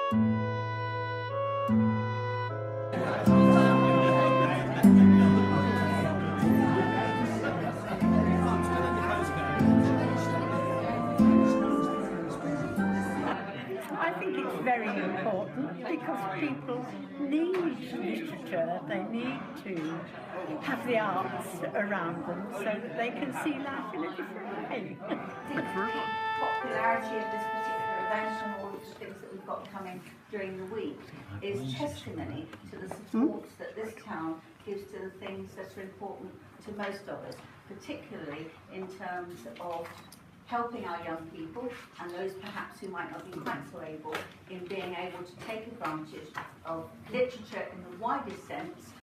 I think it's very important because people need literature, they need to have the arts around them so that they can see life in a different way. The popularity of this particular event and all of the things that we've got coming during the week is testimony to the support that this town gives to the things that are important to most of us, particularly in terms of helping our young people and those perhaps who might not be quite so able in being able to take advantage of literature in the widest sense.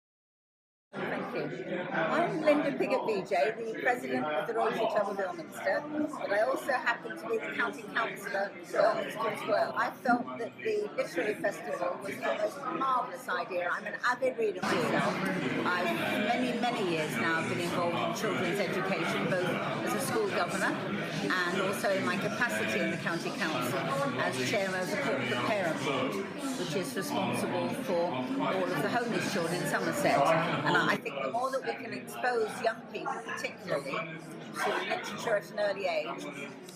Thank you. I'm Linda Piggott-VJ, the President of the Rotary Club of Ilminster, but I also happen to be the County Councillor for Ilminster as well. I felt that the Literary Festival was the most marvellous idea. I'm an avid reader myself. I've many years now been involved in children's education, both as a school governor and also in my capacity in the County Council as Chairman of the Corporate Parent Board, which is responsible for all of the homeless children in Somerset. And I think the more that we can expose young people, particularly, to literature at an early age,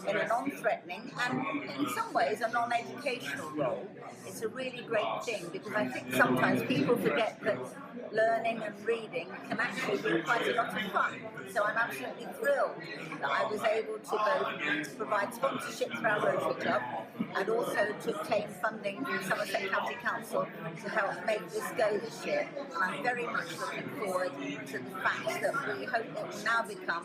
in a non-threatening and in some ways a non-educational role, it's a really great thing, because I think sometimes people forget that learning and reading can actually be quite a lot of fun. So I'm absolutely thrilled that I was able to both provide sponsorship through our Rotary Club and also to obtain funding from Somerset County Council to help make this go this year. And I'm very much looking forward to the fact that we hope it will now become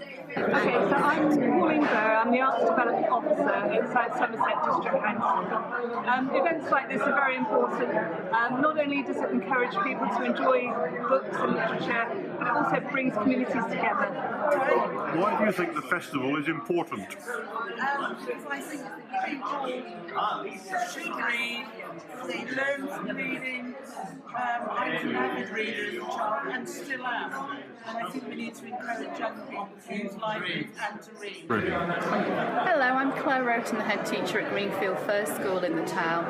Okay, so I'm Pauline Burr, I'm the Arts Development Officer inside Somerset District Council. Events like this are very important. Not only does it encourage people to enjoy books and literature, but it also brings communities together. Why do you think the festival is important? Because I think that people should read, they learn from reading. I was an avid reader as a child and still am, and I think we need to encourage young people to use libraries and to read. Hello, I'm Claire Roten, the head teacher at Greenfield First School in the town.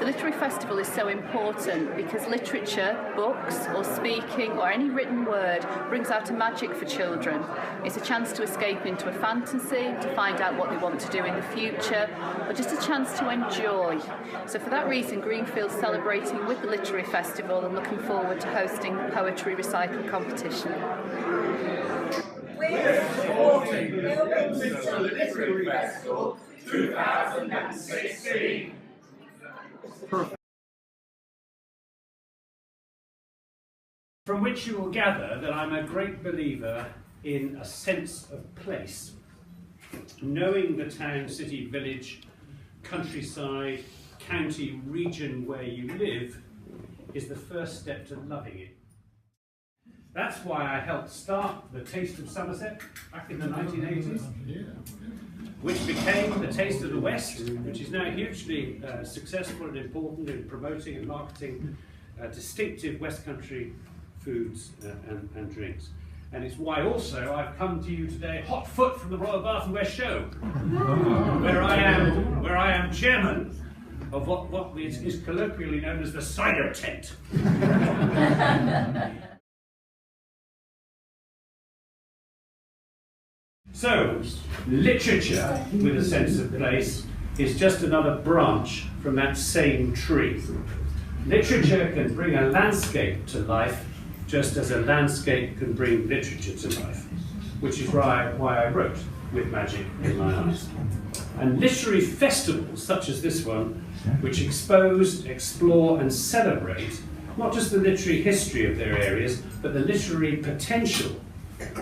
The Literary Festival is so important because literature, books or speaking or any written word brings out a magic for children. It's a chance to escape into a fantasy, to find out what they want to do in the future, or just a chance to enjoy. So for that reason, Greenfield's celebrating with the Literary Festival and looking forward to hosting the Poetry Recital competition. We're supporting Ilminster Literary Festival 2016. From which you will gather that I'm a great believer in a sense of place. Knowing the town, city, village, countryside, county, region where you live is the first step to loving it. That's why I helped start the Taste of Somerset back in the 1980s, which became the Taste of the West, which is now hugely successful and important in promoting and marketing distinctive West Country foods and drinks. And it's why also I've come to you today hot foot from the Royal Bath and West Show, where I am chairman of what is colloquially known as the cider tent. So, literature with a sense of place is just another branch from that same tree. Literature can bring a landscape to life just as a landscape can bring literature to life, which is why I wrote With Magic in My Eyes. And literary festivals such as this one, which expose, explore and celebrate not just the literary history of their areas, but the literary potential,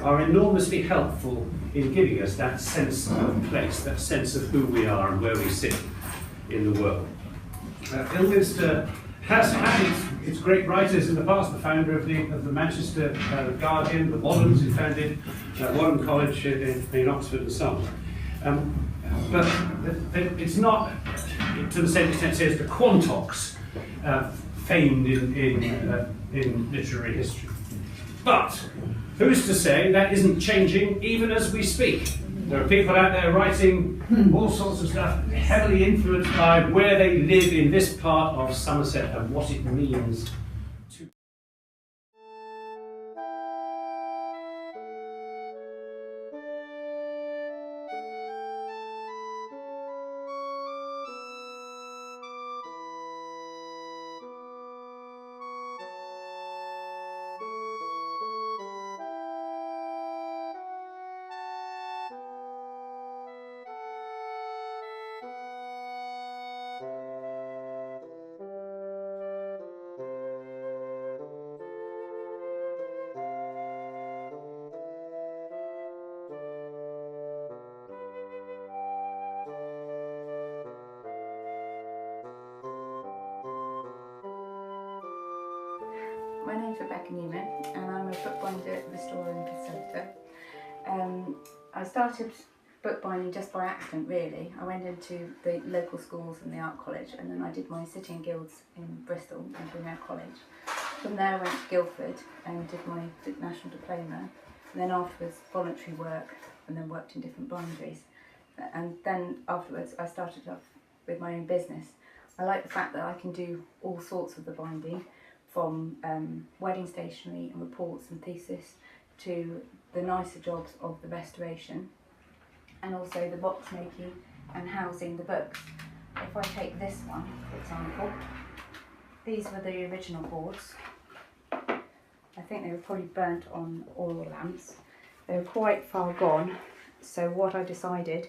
are enormously helpful in giving us that sense of place, that sense of who we are and where we sit in the world. Ilminster has had its great writers in the past. The founder of the Manchester Guardian, the Moderns, who founded Wadham College in Oxford and so on. But it's not, to the same extent, as the Quantocks, famed in literary history. But who's to say that isn't changing even as we speak? There are people out there writing all sorts of stuff, heavily influenced by where they live in this part of Somerset and what it means to. My name's Rebecca Newman and I'm a bookbinder, restorer and conservator. I started bookbinding just by accident really. I went into the local schools and the art college, and then I did my sitting guilds in Bristol and Brunel College. From there I went to Guildford and did my national diploma, and then afterwards voluntary work, and then worked in different binderies. And then afterwards I started off with my own business. I like the fact that I can do all sorts of the binding, from wedding stationery and reports and thesis to the nicer jobs of the restoration, and also the box making and housing the books. If I take this one, for example, these were the original boards. I think they were probably burnt on oil lamps. They were quite far gone, so what I decided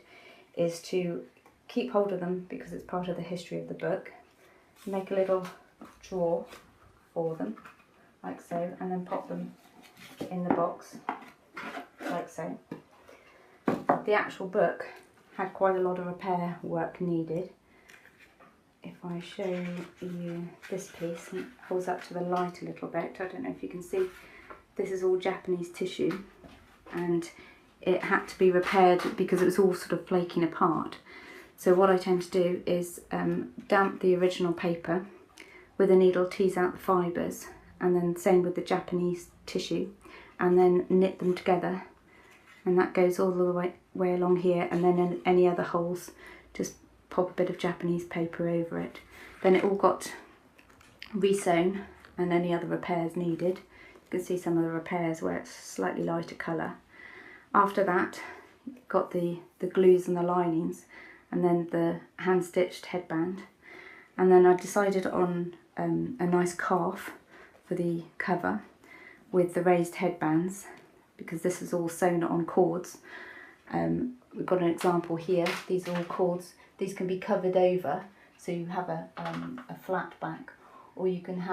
is to keep hold of them because it's part of the history of the book, make a little drawer for them, like so, and then pop them in the box, like so. The actual book had quite a lot of repair work needed. If I show you this piece, it holds up to the light a little bit. I don't know if you can see, this is all Japanese tissue, and it had to be repaired because it was all sort of flaking apart. So what I tend to do is damp the original paper with a needle, tease out the fibres, and then same with the Japanese tissue, and then knit them together, and that goes all the way along here, and then in any other holes just pop a bit of Japanese paper over it. Then it all got resewn, and any other repairs needed. You can see some of the repairs where it's slightly lighter colour. After that, got the glues and the linings, and then the hand-stitched headband, and then I decided on a nice calf for the cover with the raised headbands, because this is all sewn on cords. We've got an example here. These are all cords. These can be covered over, so you have a flat back, or you can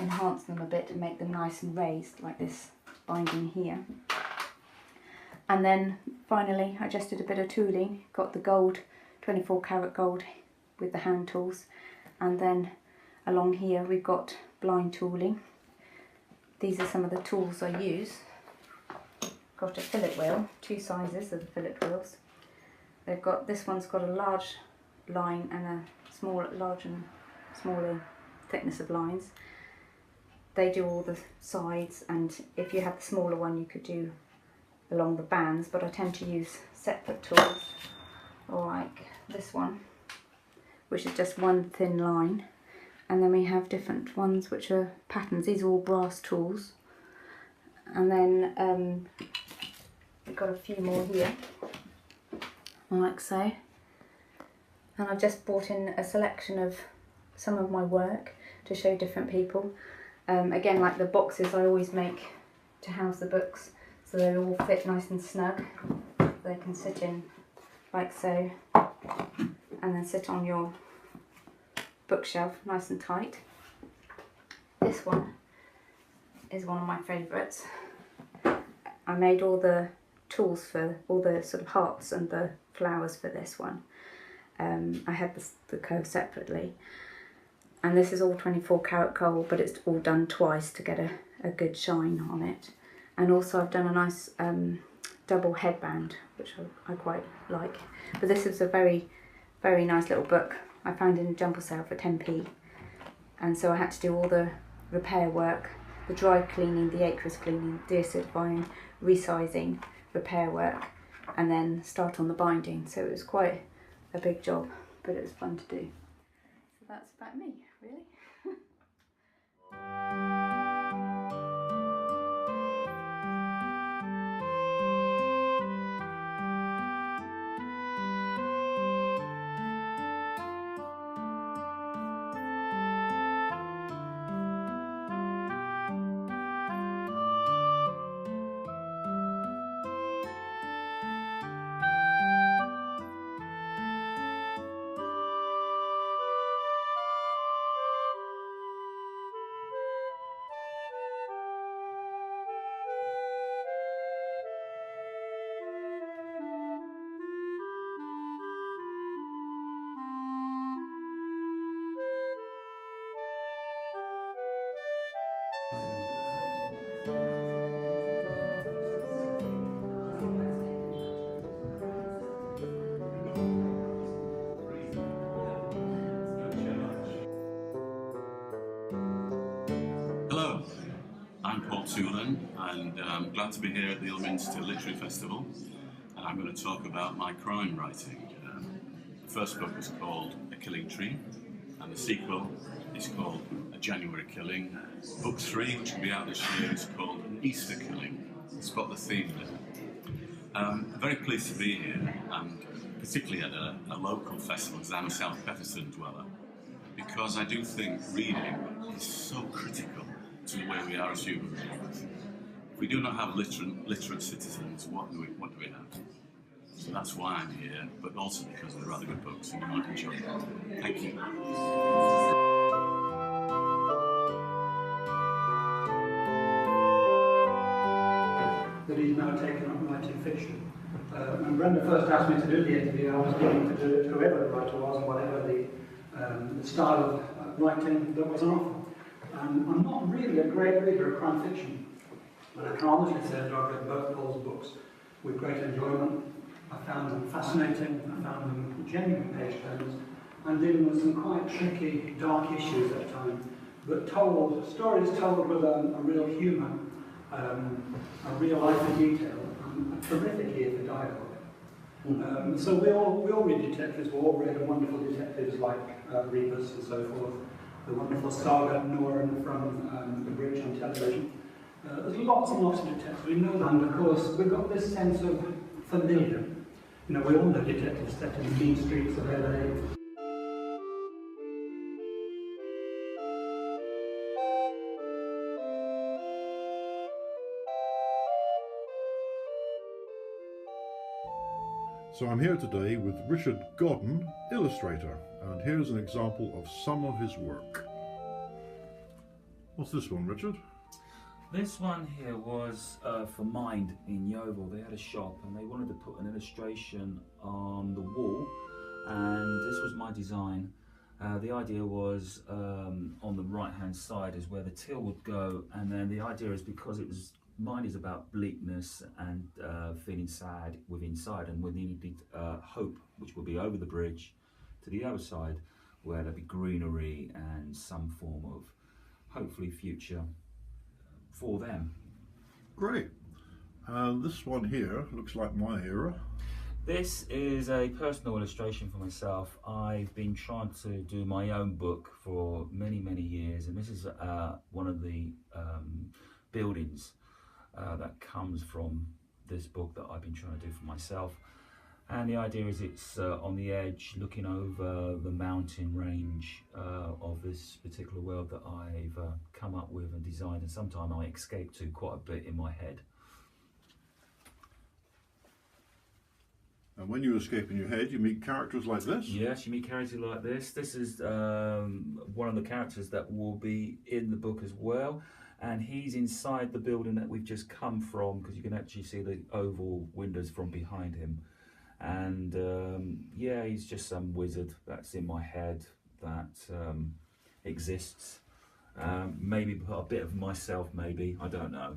enhance them a bit and make them nice and raised, like this binding here. And then finally I just did a bit of tooling, got the gold, 24 karat gold with the hand tools, and then along here we've got blind tooling. These are some of the tools I use. Got a fillet wheel, two sizes of the fillet wheels. They've got, this one's got a large line and a large and smaller thickness of lines. They do all the sides, and if you have the smaller one you could do along the bands, but I tend to use separate tools, like this one, which is just one thin line. And then we have different ones which are patterns. These are all brass tools. And then we've got a few more here, like so. And I've just brought in a selection of some of my work to show different people. Again, like the boxes I always make to house the books, so they all fit nice and snug. They can sit in like so, and then sit on your bookshelf nice and tight. This one is one of my favourites. I made all the tools for all the sort of hearts and the flowers for this one. I had the curve separately, and this is all 24 karat gold, but it's all done twice to get a good shine on it. And also I've done a nice double headband, which I quite like. But this is a very, very nice little book I found in a jumble sale for 10p, and so I had to do all the repair work, the dry cleaning, the aqueous cleaning, deacidifying, resizing, repair work, and then start on the binding. So it was quite a big job, but it was fun to do. So that's about me, really. Hello, I'm Paul Tulin, and I'm glad to be here at the Ilminster Literary Festival, and I'm going to talk about my crime writing. The first book was called A Killing Tree, and the sequel is called A January Killing. Book 3, which will be out this year, is called An Easter Killing. Spot the theme there. I'm very pleased to be here, and particularly at a local festival, because I'm a South Petherton dweller, because I do think reading is so critical to the way we are as human beings. If we do not have literate citizens, what do we have? So that's why I'm here, but also because they're rather good books and you might enjoy them. Thank you. That he's now taken up writing fiction. When Brenda first asked me to do the interview, I was willing to do it whoever the writer was and whatever the style of writing that was on offer. I'm not really a great reader of crime fiction, but I can honestly say that I've read both Paul's books with great enjoyment. I found them fascinating, I found them genuine page turners, and dealing with some quite tricky, dark issues at times, but stories told with a real humour, a real eye for detail, and a terrific ear for dialogue. So we all read detectives, we all read wonderful detectives like Rebus and so forth, the wonderful saga Norn from The Bridge on television. There's lots and lots of detectives, we know that, and of course we've got this sense of familiar. You know, we all know detectives set in the mean streets of LA. So I'm here today with Richard Godden, illustrator, and here's an example of some of his work. What's this one, Richard? This one here was for Mind in Yeovil. They had a shop and they wanted to put an illustration on the wall, and this was my design. The idea was on the right hand side is where the till would go, and then the idea is because it was Mind is about bleakness and feeling sad within inside, and we needed hope, which will be over the bridge to the other side where there'll be greenery and some form of hopefully future for them. Great. This one here looks like my era. This is a personal illustration for myself. I've been trying to do my own book for many, many years, and this is one of the buildings that comes from this book that I've been trying to do for myself. And the idea is it's on the edge, looking over the mountain range of this particular world that I've come up with and designed, and sometimes I escape to quite a bit in my head. And when you escape in your head, you meet characters like this? Yes, you meet characters like this. This is one of the characters that will be in the book as well. And he's inside the building that we've just come from, because you can actually see the oval windows from behind him. And yeah, he's just some wizard that's in my head that exists. Maybe put a bit of myself, maybe, I don't know.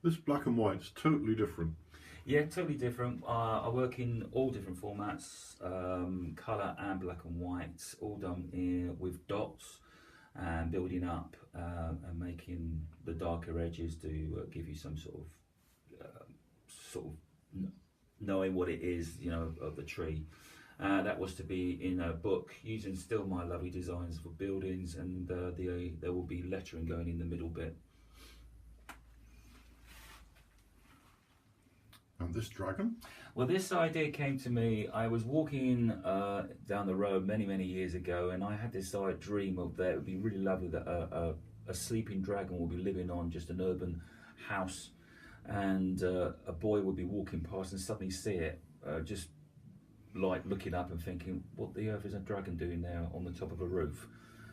This black and white's totally different. Yeah, totally different. I work in all different formats, colour and black and white, all done with dots and building up and making the darker edges to give you some sort of knowing what it is, you know, of the tree. That was to be in a book using still my lovely designs for buildings, and there will be lettering going in the middle bit. And this dragon? Well, this idea came to me. I was walking down the road many years ago, and I had this dream of that it would be really lovely that a sleeping dragon would be living on just an urban house, and a boy would be walking past and suddenly see it, just like looking up and thinking, what the earth is a dragon doing there on the top of a roof?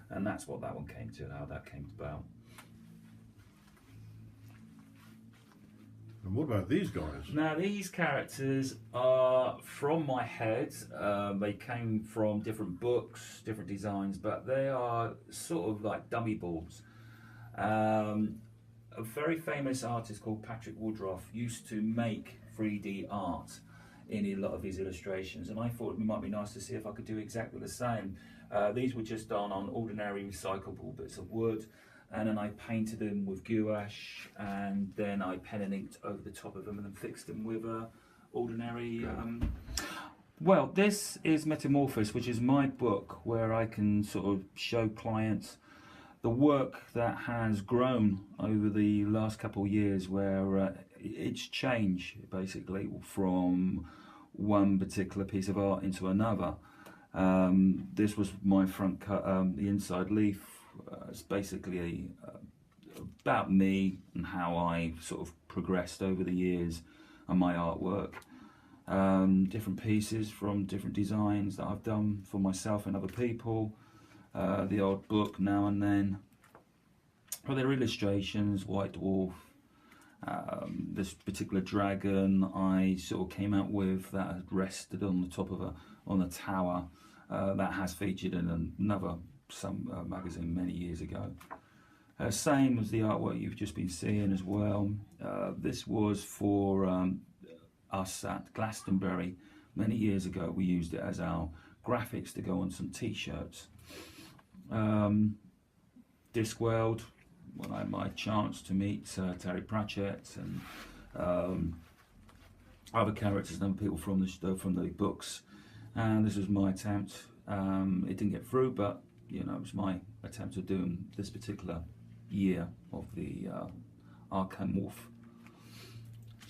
And that's what that one came to, how that came about. And what about these guys? Now, these characters are from my head. They came from different books, different designs, but they are sort of like dummy boards. A very famous artist called Patrick Woodruff used to make 3D art in a lot of his illustrations, and I thought it might be nice to see if I could do exactly the same. These were just done on ordinary recyclable bits of wood, and then I painted them with gouache, and then I pen and inked over the top of them and then fixed them with ordinary... Well, this is Metamorphosis, which is my book where I can sort of show clients the work that has grown over the last couple of years, where it's changed basically from one particular piece of art into another. This was my front cut, the inside leaf. It's basically about me and how I sort of progressed over the years and my artwork. Different pieces from different designs that I've done for myself and other people. The odd book now and then. But they're illustrations, White Dwarf. This particular dragon I sort of came out with that had rested on the top of a tower. That has featured in another magazine many years ago. Same as the artwork you've just been seeing as well. This was for us at Glastonbury many years ago. We used it as our graphics to go on some t-shirts. Discworld, when I had my chance to meet Terry Pratchett and other characters and other people from the books, and this was my attempt. It didn't get through, but you know, it was my attempt of doing this particular year of the Archimorph.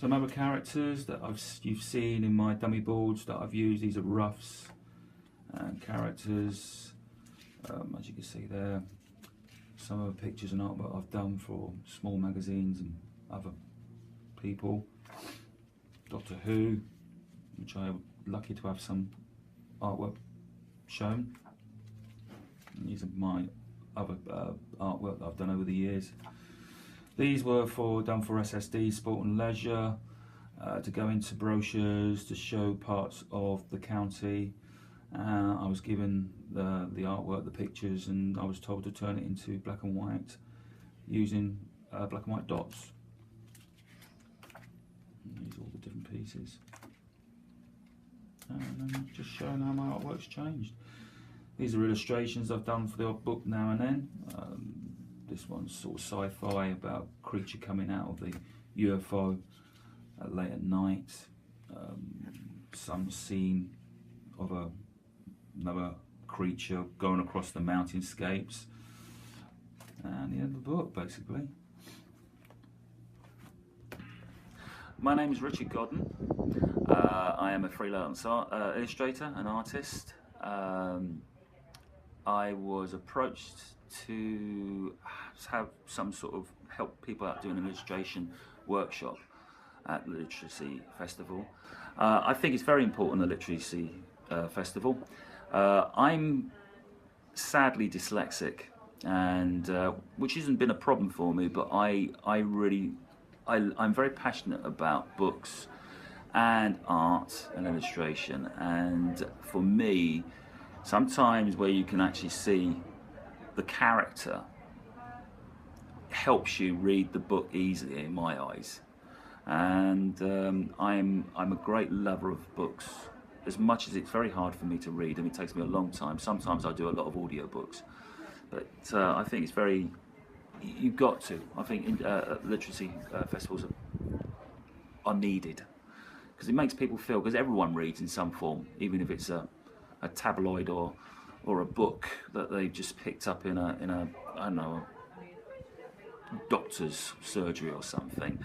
Some other characters that you've seen in my dummy boards that I've used. These are roughs and characters, as you can see there. Some of the pictures and artwork I've done for small magazines and other people. Doctor Who, which I'm lucky to have some artwork shown. And these are my other artwork that I've done over the years. These were done for SSD, Sport and Leisure, to go into brochures, to show parts of the county. I was given the artwork, the pictures, and I was told to turn it into black and white using black and white dots. And these are all the different pieces. And I'm just showing how my artwork's changed. These are illustrations I've done for the odd book now and then. This one's sort of sci-fi about a creature coming out of the UFO late at night. Some scene of another creature going across the mountainscapes. And the end of the book, basically. My name is Richard Godden. I am a freelance illustrator and artist. I was approached to have some sort of help people out doing an illustration workshop at the Literacy Festival. I think it's very important, the Literacy Festival. I'm sadly dyslexic, and which hasn't been a problem for me, but I'm very passionate about books and art and illustration, and for me, sometimes where you can actually see the character helps you read the book easily in my eyes. And I'm a great lover of books, as much as it's very hard for me to read and it takes me a long time. Sometimes I do a lot of audio books, but I think it's very, you've got to, I think literacy festivals are needed. because it makes people feel, because everyone reads in some form, even if it's a tabloid or a book that they've just picked up in a I don't know, a doctor's surgery or something.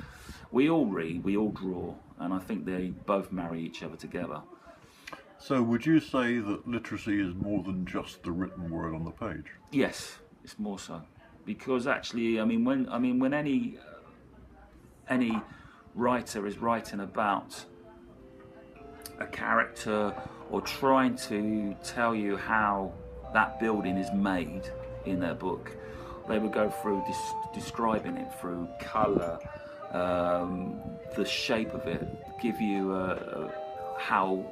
We all read, we all draw, and I think they both marry each other together. So would you say that literacy is more than just the written word on the page? Yes, it's more so, because actually, when any writer is writing about a character or trying to tell you how that building is made in their book, they would go through describing it through colour, the shape of it, give you how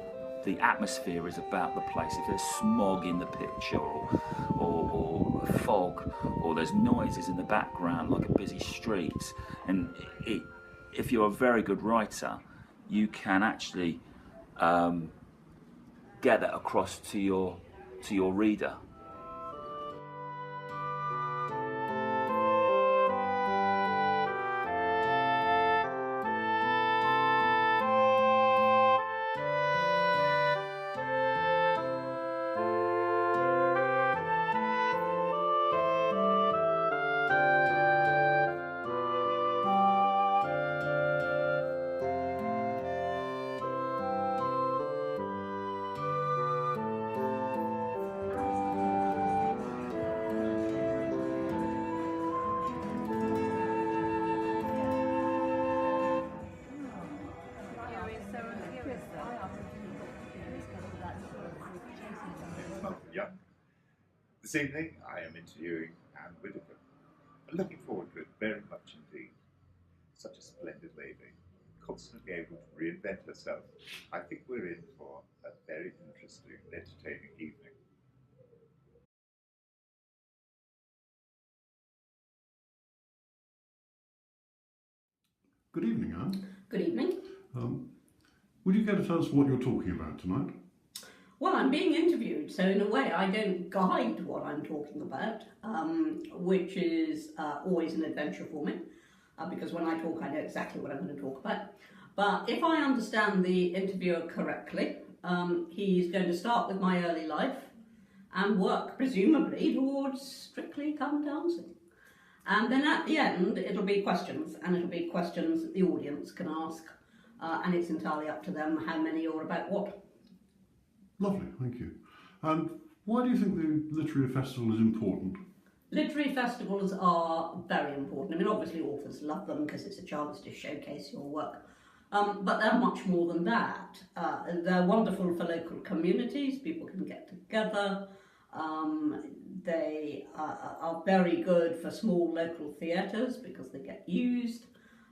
the atmosphere is about the place. If there's smog in the picture or fog, or there's noises in the background like a busy street, and if you're a very good writer, you can actually get that across to your reader. This evening I am interviewing Anne Whitaker. I'm looking forward to it very much indeed. Such a splendid lady, constantly able to reinvent herself. I think we're in for a very interesting and entertaining evening. Good evening, Anne. Good evening. Would you care to tell us what you're talking about tonight? Well, I'm being interviewed, so in a way I don't guide what I'm talking about, which is always an adventure for me, because when I talk I know exactly what I'm going to talk about. But if I understand the interviewer correctly, he's going to start with my early life and work presumably towards Strictly Come Dancing. And then at the end it'll be questions, and it'll be questions that the audience can ask, and it's entirely up to them how many or about what. Lovely, thank you. And why do you think the literary festival is important? Literary festivals are very important. I mean, obviously authors love them because it's a chance to showcase your work. But they're much more than that. They're wonderful for local communities. People can get together. They are very good for small local theatres because they get used.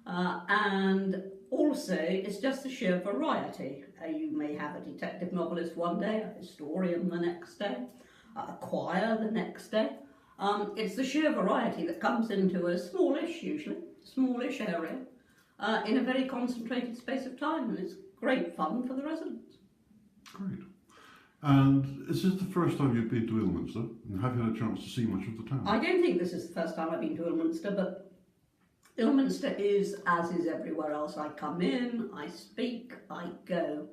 And also, it's just the sheer variety. You may have a detective novelist one day, a historian the next day, a choir the next day. It's the sheer variety that comes into a smallish area in a very concentrated space of time, and it's great fun for the residents. Great. And is this the first time you've been to Ilminster, and have you had a chance to see much of the town? I don't think this is the first time I've been to Ilminster, but Ilminster is, as is everywhere else, I come in, I speak, I go.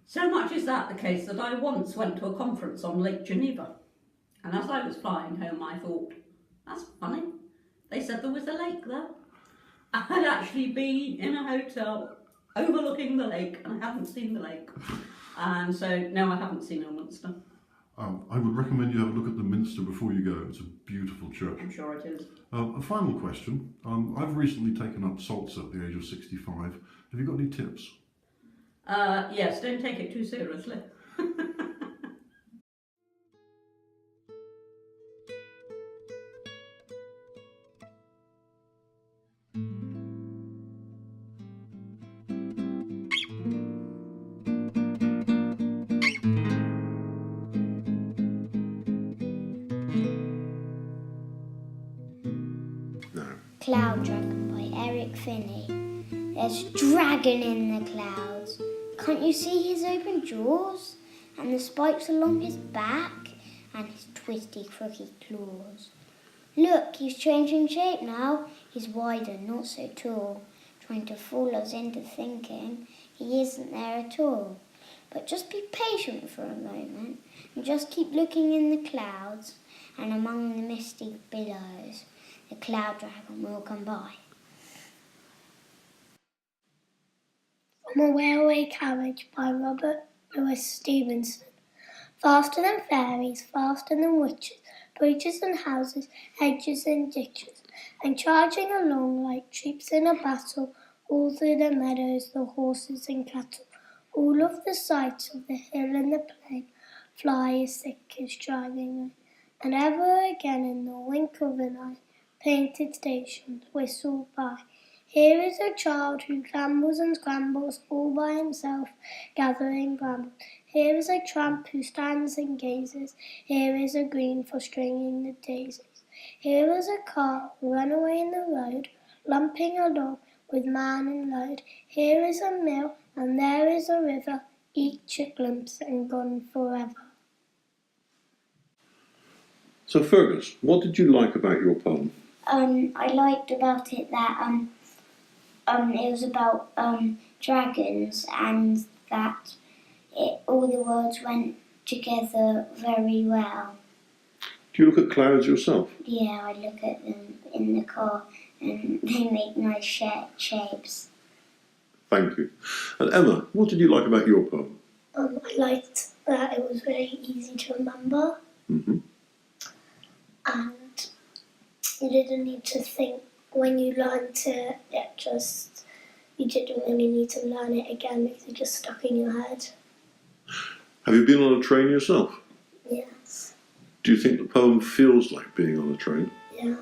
So much is that the case that I once went to a conference on Lake Geneva, and as I was flying home I thought, that's funny, they said there was a lake there. I had actually been in a hotel overlooking the lake and I hadn't seen the lake, and so no, I haven't seen Ilminster. I would recommend you have a look at the Minster before you go. It's a beautiful church. I'm sure it is. A final question. I've recently taken up salsa at the age of 65. Have you got any tips? Yes, don't take it too seriously. Cloud Dragon by Eric Finney. There's a dragon in the clouds. Can't you see his open jaws? And the spikes along his back? And his twisty, crooked claws. Look, he's changing shape now. He's wider, not so tall. Trying to fool us into thinking he isn't there at all. But just be patient for a moment and just keep looking in the clouds, and among the misty billows, the cloud dragon will come by. From a Railway Carriage by Robert Louis Stevenson. Faster than fairies, faster than witches, bridges and houses, hedges and ditches, and charging along like troops in a battle, all through the meadows, the horses and cattle, all of the sights of the hill and the plain, fly as thick as driving rain, and ever again in the wink of an eye, painted stations whistle by. Here is a child who gambols and scrambles all by himself, gathering brambles. Here is a tramp who stands and gazes. Here is a green for stringing the daisies. Here is a car run away in the road, lumping along with man and load. Here is a mill and there is a river, each a glimpse and gone forever. So Fergus, what did you like about your poem? I liked about it that it was about dragons, and that all the words went together very well. Do you look at clouds yourself? Yeah, I look at them in the car and they make nice shapes. Thank you. And Emma, what did you like about your poem? I liked that it was very easy to remember, and you didn't need to think when you learned it. You didn't really need to learn it again because it just stuck in your head. Have you been on a train yourself? Yes. Do you think the poem feels like being on a train? Yeah.